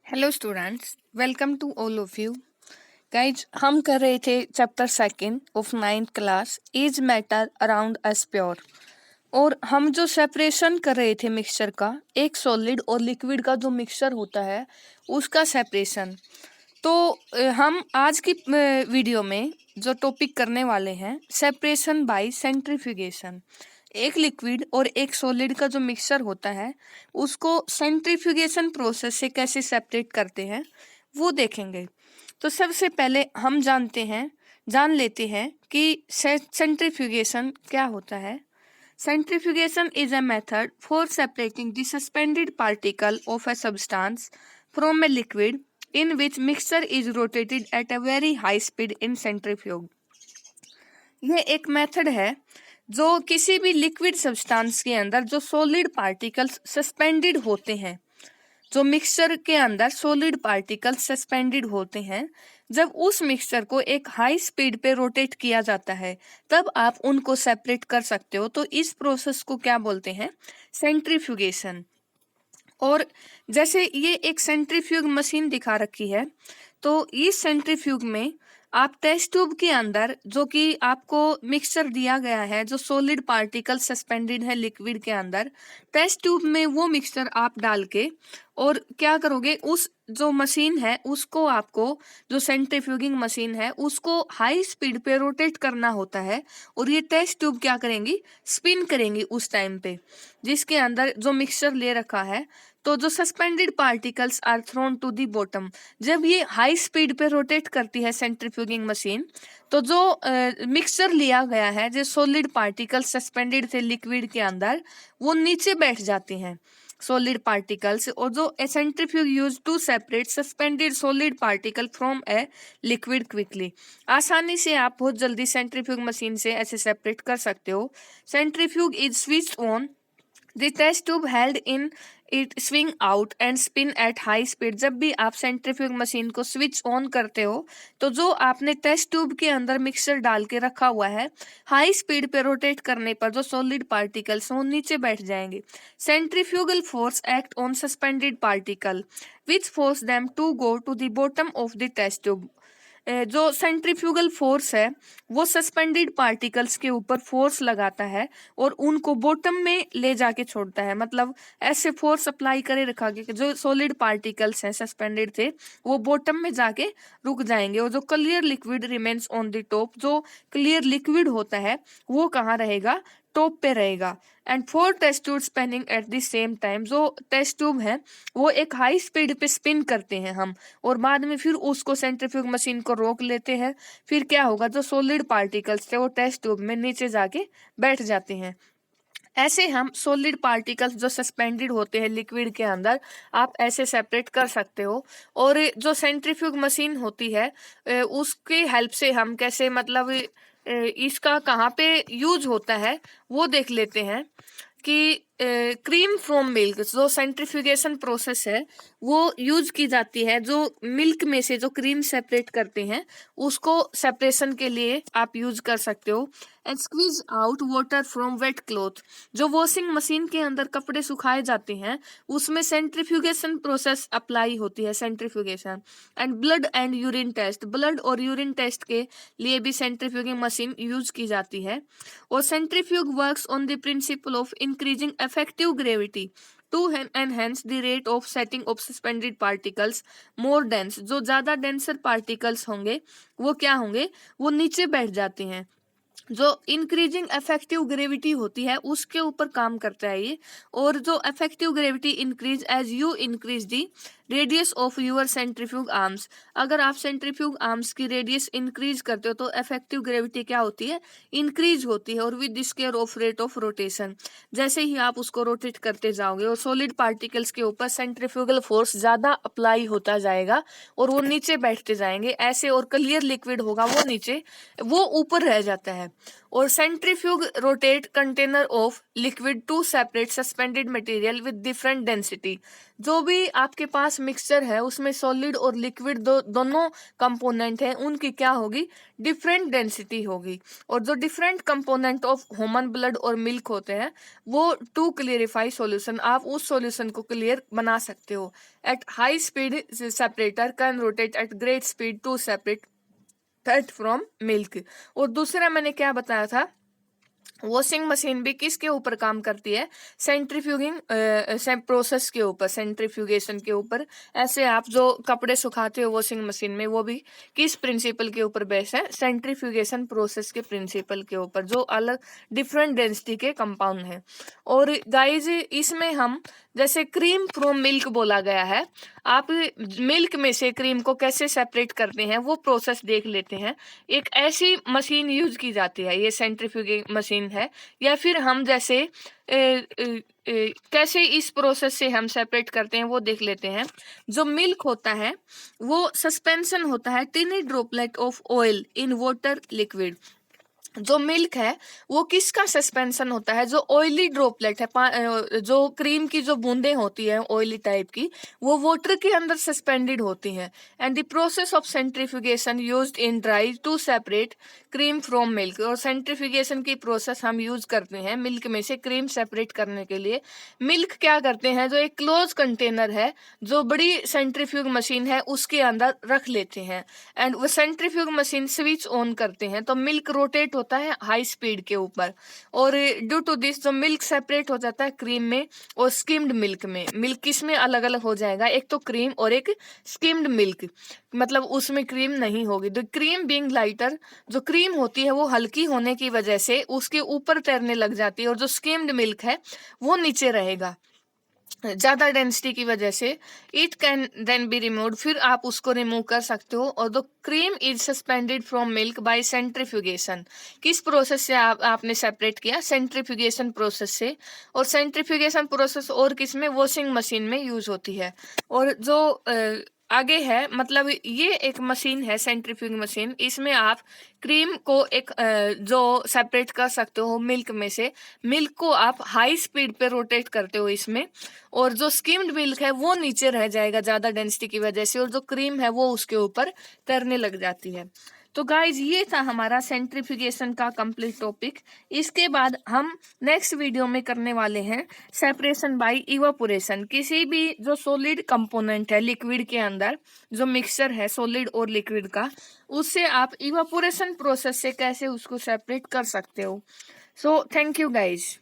Hello students, welcome to all of you. Guys, हम कर रहे थे chapter second of ninth class is matter around us pure. और हम जो सेपरेशन कर रहे थे मिक्सचर का, एक सॉलिड और लिक्विड का जो मिक्सचर होता है उसका सेपरेशन। तो हम आज की वीडियो में जो टॉपिक करने वाले हैं, सेपरेशन बाय सेंट्रीफ्यूगेशन। एक लिक्विड और एक सॉलिड का जो मिक्सचर होता है उसको सेंट्रीफ्यूगेशन प्रोसेस से कैसे सेपरेट करते हैं वो देखेंगे। तो सबसे पहले हम जान लेते हैं कि सेंट्रीफ्यूगेशन क्या होता है। Centrifugation is a method for separating the suspended particle of a substance from a liquid in which mixture is rotated at a very high speed in centrifuge. यह एक मेथड है जो किसी भी लिक्विड सब्सटेंस के अंदर जो सॉलिड पार्टिकल्स सस्पेंडेड होते हैं, जो मिक्सचर के अंदर सॉलिड पार्टिकल्स सस्पेंडेड होते हैं, जब उस मिक्सचर को एक हाई स्पीड पे रोटेट किया जाता है तब आप उनको सेपरेट कर सकते हो। तो इस प्रोसेस को क्या बोलते हैं? सेंट्रीफ्यूगेशन। और जैसे ये एक सेंट्रीफ्यूग मशीन दिखा रखी है, तो इस सेंट्रीफ्यूग में आप टेस्ट ट्यूब के अंदर जो कि आपको मिक्सचर दिया गया है, जो सॉलिड पार्टिकल सस्पेंडेड है लिक्विड के अंदर, टेस्ट ट्यूब में वो मिक्सचर आप डाल के और क्या करोगे, उस जो मशीन है उसको आपको, जो सेंट्रीफ्यूगिंग मशीन है उसको हाई स्पीड पे रोटेट करना होता है। और ये टेस्ट ट्यूब क्या करेंगी? स्पिन करेंगी उस टाइम पे, जिसके अंदर जो मिक्सचर ले रखा है। तो जो suspended particles are thrown to the bottom, जब ये हाई स्पीड पे रोटेट करती है सेंट्रीफ्यूगिंग मशीन, तो जो मिक्सचर लिया गया है, जो सॉलिड पार्टिकल्स सस्पेंडेड थे लिक्विड के अंदर, वो नीचे बैठ जाते हैं सॉलिड पार्टिकल्स। और जो centrifuge use to separate suspended solid particle from a liquid quickly. आसानी से आप बहुत जल्दी सेंट्रीफ्यूग मशीन से ऐसे सेपरेट कर सकते हो। Centrifuge is switched on, The test tube held in it swing out and spin at high speed। जब भी आप सेंट्रीफ्यूग मशीन को स्विच ऑन करते हो तो जो आपने टेस्ट ट्यूब के अंदर मिक्सचर डाल के रखा हुआ है, हाई स्पीड पे रोटेट करने पर जो सॉलिड पार्टिकल्स वो नीचे बैठ जाएंगे। Centrifugal force act on suspended particle which force them to go to the bottom of the test tube. जो सेंट्रीफ्यूगल फोर्स है वो सस्पेंडेड पार्टिकल्स के ऊपर फोर्स लगाता है और उनको बॉटम में ले जाके छोड़ता है। मतलब ऐसे फोर्स अप्लाई करे रखा कि जो सॉलिड पार्टिकल्स हैं सस्पेंडेड थे वो बॉटम में जाके रुक जाएंगे और जो clear liquid remains on the top, जो क्लियर लिक्विड होता है वो कहाँ रहेगा? टॉप पे रहेगा। And 4 test tube spinning at the same time, जो टेस्ट ट्यूब है वो एक हाई स्पीड पे स्पिन करते हैं हम, और बाद में फिर उसको सेंट्रीफ्यूग मशीन को रोक लेते हैं। फिर क्या होगा, जो सॉलिड पार्टिकल्स थे वो टेस्ट ट्यूब में नीचे जाके बैठ जाते हैं। ऐसे हम सॉलिड पार्टिकल्स जो सस्पेंडेड होते हैं लिक्विड के अंदर, आप ऐसे सेपरेट कर सकते हो। और जो सेंट्रीफ्यूग मशीन होती है उसकी हेल्प से हम कैसे, मतलब इसका कहाँ पे यूज होता है वो देख लेते हैं कि क्रीम फ्रॉम मिल्क, जो सेंट्रीफ्यूगेशन प्रोसेस है वो यूज की जाती है। जो मिल्क में से जो क्रीम सेपरेट करते हैं उसको सेपरेशन के लिए आप यूज कर सकते हो। And squeeze out water from wet cloth, जो वॉशिंग मशीन के अंदर कपड़े सुखाए जाते हैं उसमें सेंट्रीफ्यूगेशन प्रोसेस अप्लाई होती है, centrifugation. And blood and urine test, blood और यूरिन टेस्ट के लिए भी सेंट्रीफ्यूगिंग मशीन यूज की जाती है। और centrifuge works on the principle of increasing effective gravity to enhance the rate of setting of suspended particles more dense। जो ज्यादा डेंसर पार्टिकल्स होंगे वो क्या होंगे? वो नीचे बैठ जाते हैं। जो इंक्रीजिंग इफेक्टिव ग्रेविटी होती है उसके ऊपर काम करता है ये। और जो effective gravity increase as you increase the radius of your centrifuge arms, अगर आप सेंट्रीफ्यूग आर्म्स की रेडियस इंक्रीज करते हो तो इफेक्टिव ग्रेविटी क्या होती है? इंक्रीज होती है। और with the square of rate of rotation, जैसे ही आप उसको रोटेट करते जाओगे और सॉलिड पार्टिकल्स के ऊपर सेंट्रीफ्यूगल फोर्स ज्यादा अप्लाई होता जाएगा और वो नीचे बैठते जाएंगे ऐसे, और क्लियर लिक्विड होगा वो नीचे, वो ऊपर रह जाता है। है। और centrifuge rotate container of liquid to separate suspended material with different density. जो भी आपके पास मिक्सचर है उसमें सॉलिड और लिक्विड दोनों कंपोनेंट हैं, उनकी क्या होगी, डिफरेंट डेंसिटी होगी। और जो different component of human blood और मिल्क होते हैं वो टू क्लियरिफाई सॉल्यूशन, आप उस सॉल्यूशन को क्लियर बना सकते हो। At high speed separator can rotate at great speed to separate fat from milk. और दूसरा मैंने क्या बताया था, वॉशिंग मशीन भी किसके ऊपर काम करती है, सेंट्रीफ्यूगिंग प्रोसेस के ऊपर, सेंट्रीफ्यूगेशन के ऊपर। ऐसे आप जो कपड़े सुखाते हो वॉशिंग मशीन में वो भी किस प्रिंसिपल के ऊपर बेस है, सेंट्रीफ्यूगेशन प्रोसेस के प्रिंसिपल के ऊपर, जो अलग डिफरेंट डेंसिटी के कंपाउंड है। और गाइज इसमें हम जैसे क्रीम फ्रॉम मिल्क बोला गया है, आप मिल्क में से क्रीम को कैसे सेपरेट करते हैं वो प्रोसेस देख लेते हैं। एक ऐसी मशीन यूज की जाती है, ये सेंट्रीफ्यूगिंग मशीन है। या फिर हम जैसे कैसे इस प्रोसेस से हम सेपरेट करते हैं वो देख लेते हैं। जो मिल्क होता है वो सस्पेंशन होता है टिनी droplet of oil in water liquid. जो मिल्क है वो किसका सस्पेंशन होता है, जो ऑयली ड्रॉपलेट है, जो क्रीम की जो बूंदें होती है ऑयली टाइप की, वो वाटर के अंदर सस्पेंडेड होती हैं। And the process of centrifugation used in dairy to separate cream from milk. और सेंट्रीफ्यूगेशन की प्रोसेस हम यूज करते हैं मिल्क में से क्रीम सेपरेट करने के लिए। मिल्क क्या करते हैं, जो एक क्लोज कंटेनर है जो बड़ी सेंट्रीफ्यूग मशीन है उसके अंदर रख लेते हैं। एंड वो सेंट्रीफ्यूग मशीन स्विच ऑन करते हैं तो मिल्क रोटेट होता है हाई स्पीड के ऊपर। और ड्यू टू दिस जो मिल्क सेपरेट हो जाता है क्रीम में और स्किम्ड मिल्क में। मिल्क किस में अलग अलग हो जाएगा, एक तो क्रीम और एक स्किम्ड मिल्क, मतलब उसमें क्रीम नहीं होगी। द क्रीम बीइंग लाइटर, जो क्रीम होती है वो हल्की होने की वजह से उसके ऊपर तैरने लग जाती है, और जो स्किम्ड मिल्क है वो नीचे रहेगा ज्यादा डेंसिटी की वजह से। It can then be removed, फिर आप उसको रिमूव कर सकते हो। और the cream is suspended from milk by centrifugation. किस प्रोसेस से आपने सेपरेट किया, सेंट्रीफ्यूगेशन प्रोसेस से। और सेंट्रीफ्यूगेशन प्रोसेस और किस में, वॉशिंग मशीन में यूज होती है। और जो आगे है, मतलब ये एक मशीन है सेंट्रीफ्यूग मशीन, इसमें आप क्रीम को एक जो सेपरेट कर सकते हो मिल्क में से। मिल्क को आप हाई स्पीड पे रोटेट करते हो इसमें, और जो स्किम्ड मिल्क है वो नीचे रह जाएगा ज्यादा डेंसिटी की वजह से, और जो क्रीम है वो उसके ऊपर तैरने लग जाती है। तो गाइज ये था हमारा सेंट्रीफ्यूगेशन का कंप्लीट टॉपिक। इसके बाद हम नेक्स्ट वीडियो में करने वाले हैं सेपरेशन बाय इवापोरेशन। किसी भी जो सॉलिड कंपोनेंट है लिक्विड के अंदर, जो मिक्सचर है सॉलिड और लिक्विड का, उससे आप इवापोरेशन प्रोसेस से कैसे उसको सेपरेट कर सकते हो। So thank you guys.